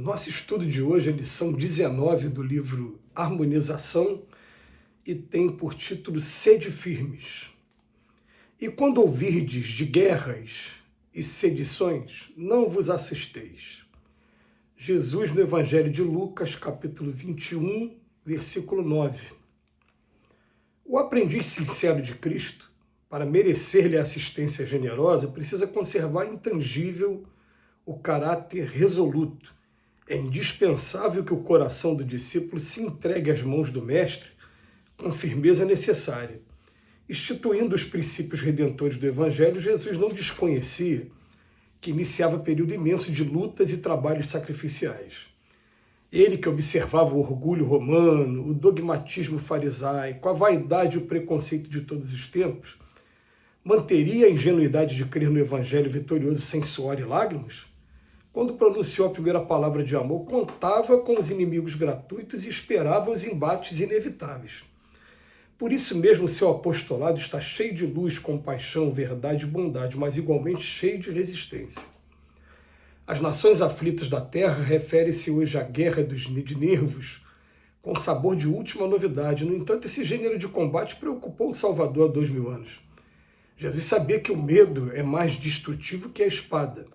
Nosso estudo de hoje é a lição 19 do livro Harmonização e tem por título Sede Firmes. E quando ouvirdes de guerras e sedições, não vos assusteis. Jesus no Evangelho de Lucas, capítulo 21, versículo 9. O aprendiz sincero de Cristo, para merecer-lhe a assistência generosa, precisa conservar intangível o caráter resoluto. É indispensável que o coração do discípulo se entregue às mãos do Mestre com a firmeza necessária. Instituindo os princípios redentores do Evangelho, Jesus não desconhecia que iniciava período imenso de lutas e trabalhos sacrificiais. Ele que observava o orgulho romano, o dogmatismo farisaico, a vaidade e o preconceito de todos os tempos, manteria a ingenuidade de crer no Evangelho vitorioso sem suor e lágrimas? Quando pronunciou a primeira palavra de amor, contava com os inimigos gratuitos e esperava os embates inevitáveis. Por isso mesmo, seu apostolado está cheio de luz, compaixão, verdade e bondade, mas igualmente cheio de resistência. As nações aflitas da terra refere-se hoje à guerra de nervos, com sabor de última novidade. No entanto, esse gênero de combate preocupou o Salvador há 2000 anos. Jesus sabia que o medo é mais destrutivo que a espada,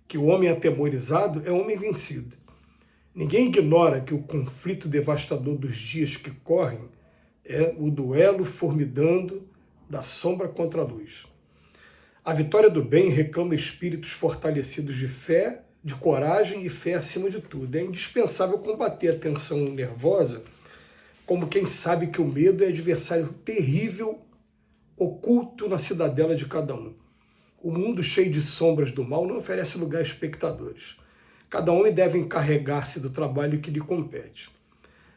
que o homem atemorizado é homem vencido. Ninguém ignora que o conflito devastador dos dias que correm é o duelo formidando da sombra contra a luz. A vitória do bem reclama espíritos fortalecidos de fé, de coragem e fé acima de tudo. É indispensável combater a tensão nervosa como quem sabe que o medo é adversário terrível oculto na cidadela de cada um. O mundo cheio de sombras do mal não oferece lugar a espectadores. Cada homem deve encarregar-se do trabalho que lhe compete.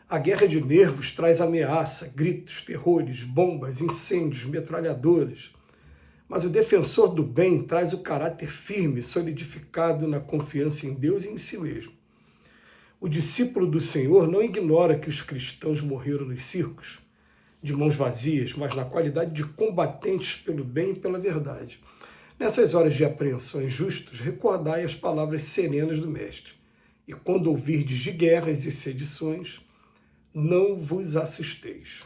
A guerra de nervos traz ameaça, gritos, terrores, bombas, incêndios, metralhadoras. Mas o defensor do bem traz o caráter firme, solidificado na confiança em Deus e em si mesmo. O discípulo do Senhor não ignora que os cristãos morreram nos circos, de mãos vazias, mas na qualidade de combatentes pelo bem e pela verdade. Nessas horas de apreensões justas, recordai as palavras serenas do Mestre. E quando ouvirdes de guerras e sedições, não vos assusteis.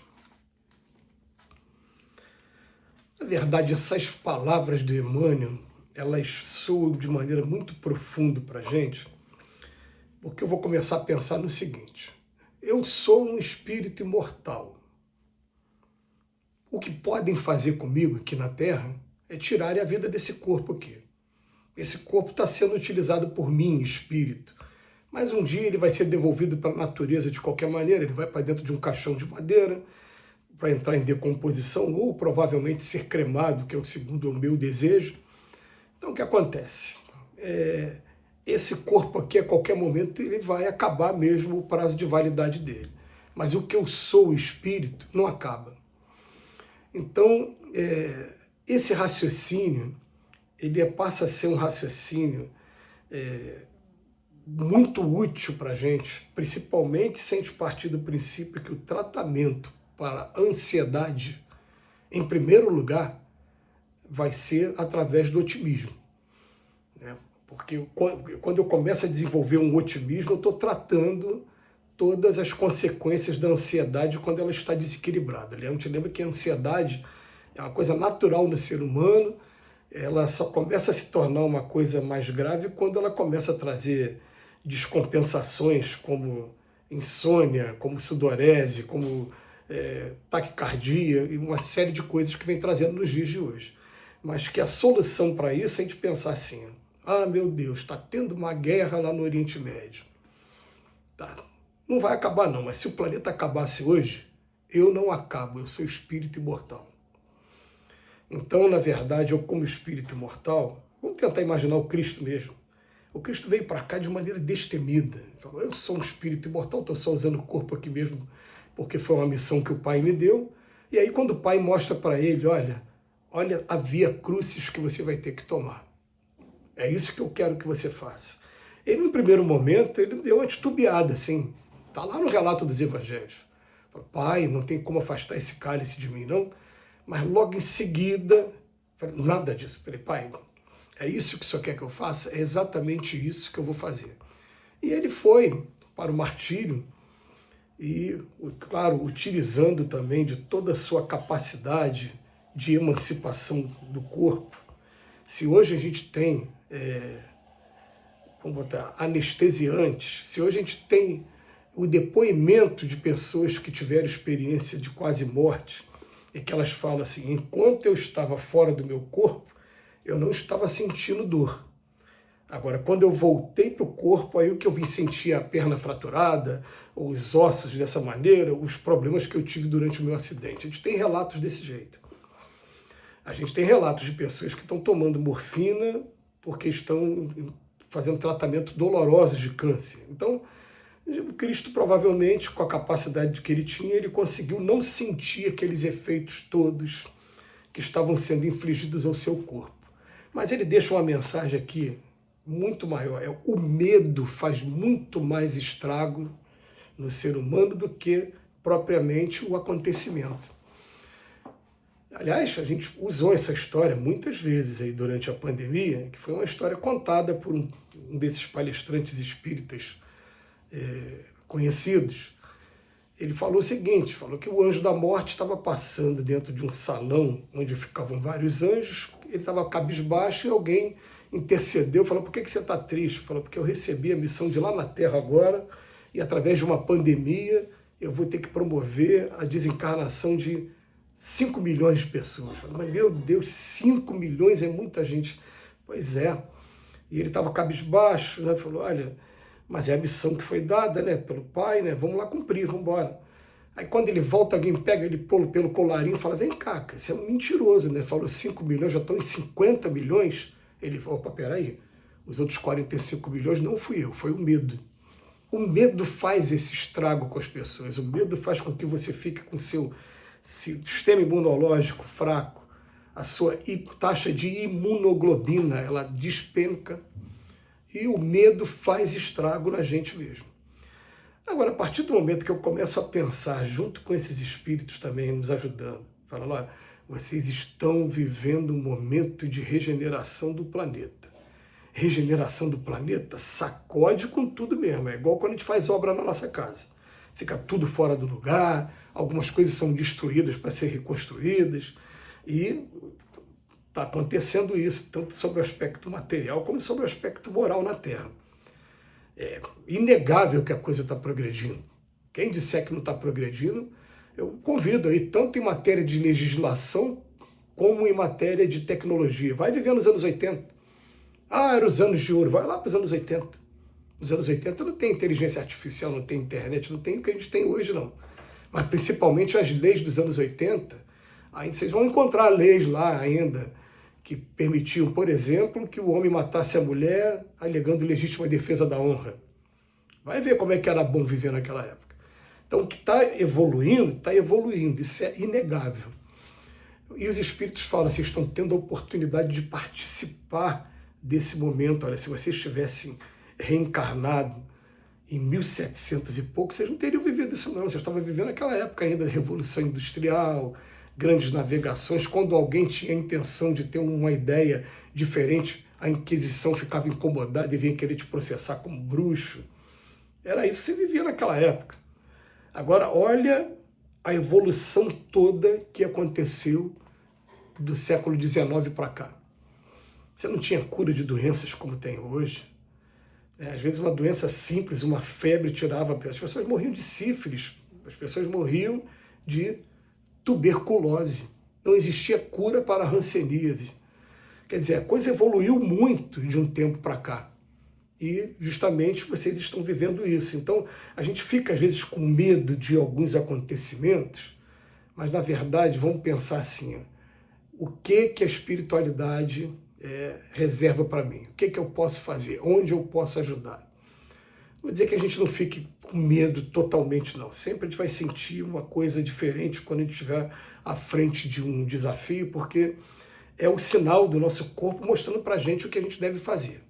Na verdade, essas palavras de Emmanuel, elas soam de maneira muito profunda para a gente, porque eu vou começar a pensar no seguinte: eu sou um espírito imortal. O que podem fazer comigo aqui na Terra é tirar a vida desse corpo aqui. Esse corpo está sendo utilizado por mim, espírito. Mas um dia ele vai ser devolvido para a natureza de qualquer maneira, ele vai para dentro de um caixão de madeira, para entrar em decomposição, ou provavelmente ser cremado, que é o segundo o meu desejo. Então o que acontece? Esse corpo aqui, a qualquer momento, ele vai acabar mesmo o prazo de validade dele. Mas o que eu sou, o espírito, não acaba. Então, esse raciocínio, ele passa a ser um raciocínio muito útil para a gente, principalmente se a gente partir do princípio que o tratamento para a ansiedade, em primeiro lugar, vai ser através do otimismo. Porque quando eu começo a desenvolver um otimismo, eu estou tratando todas as consequências da ansiedade quando ela está desequilibrada. A gente lembra que a ansiedade é uma coisa natural no ser humano, ela só começa a se tornar uma coisa mais grave quando ela começa a trazer descompensações como insônia, como sudorese, como taquicardia e uma série de coisas que vem trazendo nos dias de hoje. Mas que a solução para isso é a gente pensar assim: ah, meu Deus, está tendo uma guerra lá no Oriente Médio. Tá. Não vai acabar não, mas se o planeta acabasse hoje, eu não acabo, eu sou espírito imortal. Então, na verdade, eu como espírito imortal, vamos tentar imaginar o Cristo mesmo. O Cristo veio para cá de maneira destemida. Ele falou: eu sou um espírito imortal, estou só usando o corpo aqui mesmo, porque foi uma missão que o Pai me deu. E aí quando o Pai mostra para ele: olha a via crucis que você vai ter que tomar. É isso que eu quero que você faça. Ele, no primeiro momento, ele deu uma titubeada, assim. Está lá no relato dos evangelhos. Falou: Pai, não tem como afastar esse cálice de mim, não. Mas logo em seguida, falei, nada disso. Falei: Pai, é isso que o Senhor quer que eu faça? É exatamente isso que eu vou fazer. E ele foi para o martírio e, claro, utilizando também de toda a sua capacidade de emancipação do corpo. Se hoje a gente tem, vamos botar, anestesiantes, se hoje a gente tem o depoimento de pessoas que tiveram experiência de quase morte, e que elas falam assim, enquanto eu estava fora do meu corpo, eu não estava sentindo dor. Agora, quando eu voltei para o corpo, aí o que eu vim sentir a perna fraturada, os ossos dessa maneira, os problemas que eu tive durante o meu acidente. A gente tem relatos desse jeito. A gente tem relatos de pessoas que estão tomando morfina porque estão fazendo tratamento dolorosos de câncer. Então, o Cristo provavelmente, com a capacidade que ele tinha, ele conseguiu não sentir aqueles efeitos todos que estavam sendo infligidos ao seu corpo. Mas ele deixa uma mensagem aqui muito maior. O medo faz muito mais estrago no ser humano do que propriamente o acontecimento. Aliás, a gente usou essa história muitas vezes aí durante a pandemia, que foi uma história contada por um desses palestrantes espíritas conhecidos. Ele falou o seguinte, falou que o anjo da morte estava passando dentro de um salão onde ficavam vários anjos, ele estava cabisbaixo e alguém intercedeu, falou, por que você está triste? Falou, porque eu recebi a missão de ir lá na Terra agora e através de uma pandemia eu vou ter que promover a desencarnação de 5 milhões de pessoas. Falei, mas meu Deus, 5 milhões é muita gente. Pois é. E ele estava cabisbaixo, né? Falou, olha, mas é a missão que foi dada, né, pelo Pai, né? Vamos lá cumprir, vamos embora. Aí quando ele volta, alguém pega ele pelo colarinho e fala, vem cá, você é um mentiroso, né? Falou 5 milhões, já estão em 50 milhões. Ele falou, opa, peraí, os outros 45 milhões não fui eu, foi o medo. O medo faz esse estrago com as pessoas, o medo faz com que você fique com seu sistema imunológico fraco, a sua taxa de imunoglobina, ela despenca, e o medo faz estrago na gente mesmo. Agora, a partir do momento que eu começo a pensar, junto com esses espíritos também nos ajudando, falando, olha, vocês estão vivendo um momento de regeneração do planeta. Regeneração do planeta sacode com tudo mesmo, é igual quando a gente faz obra na nossa casa. Fica tudo fora do lugar, algumas coisas são destruídas para ser reconstruídas, e está acontecendo isso, tanto sobre o aspecto material como sobre o aspecto moral na Terra. É inegável que a coisa está progredindo. Quem disser que não está progredindo, eu convido aí, tanto em matéria de legislação, como em matéria de tecnologia. Vai viver nos anos 80. Ah, eram os anos de ouro, vai lá para os anos 80. Nos anos 80 não tem inteligência artificial, não tem internet, não tem o que a gente tem hoje, não. Mas principalmente as leis dos anos 80, aí vocês vão encontrar leis lá ainda que permitiam, por exemplo, que o homem matasse a mulher alegando legítima defesa da honra. Vai ver como é que era bom viver naquela época. Então, o que está evoluindo, isso é inegável. E os espíritos falam assim, estão tendo a oportunidade de participar desse momento. Olha, se vocês tivessem reencarnado em 1700 e pouco, vocês não teriam vivido isso não, vocês estavam vivendo aquela época ainda da Revolução Industrial, grandes navegações, quando alguém tinha a intenção de ter uma ideia diferente, a Inquisição ficava incomodada e vinha querer te processar como bruxo. Era isso que você vivia naquela época. Agora, olha a evolução toda que aconteceu do século XIX para cá. Você não tinha cura de doenças como tem hoje. Às vezes uma doença simples, uma febre tirava... As pessoas morriam de sífilis, as pessoas morriam de tuberculose. Não existia cura para a hanseníase. Quer dizer, a coisa evoluiu muito de um tempo para cá. E justamente vocês estão vivendo isso. Então, a gente fica às vezes com medo de alguns acontecimentos, mas na verdade, vamos pensar assim, o que a espiritualidade reserva para mim? O que eu posso fazer? Onde eu posso ajudar? Vou dizer que a gente não fique com medo totalmente, não. Sempre a gente vai sentir uma coisa diferente quando a gente estiver à frente de um desafio, porque é o sinal do nosso corpo mostrando para a gente o que a gente deve fazer.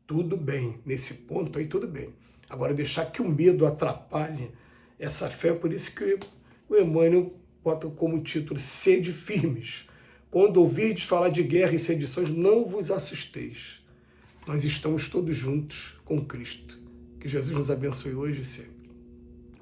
Tudo bem, nesse ponto aí tudo bem. Agora, deixar que o medo atrapalhe essa fé, por isso que o Emmanuel bota como título, sede firmes. Quando ouvirdes falar de guerra e sedições, não vos assusteis. Nós estamos todos juntos com Cristo. Que Jesus nos abençoe hoje e sempre.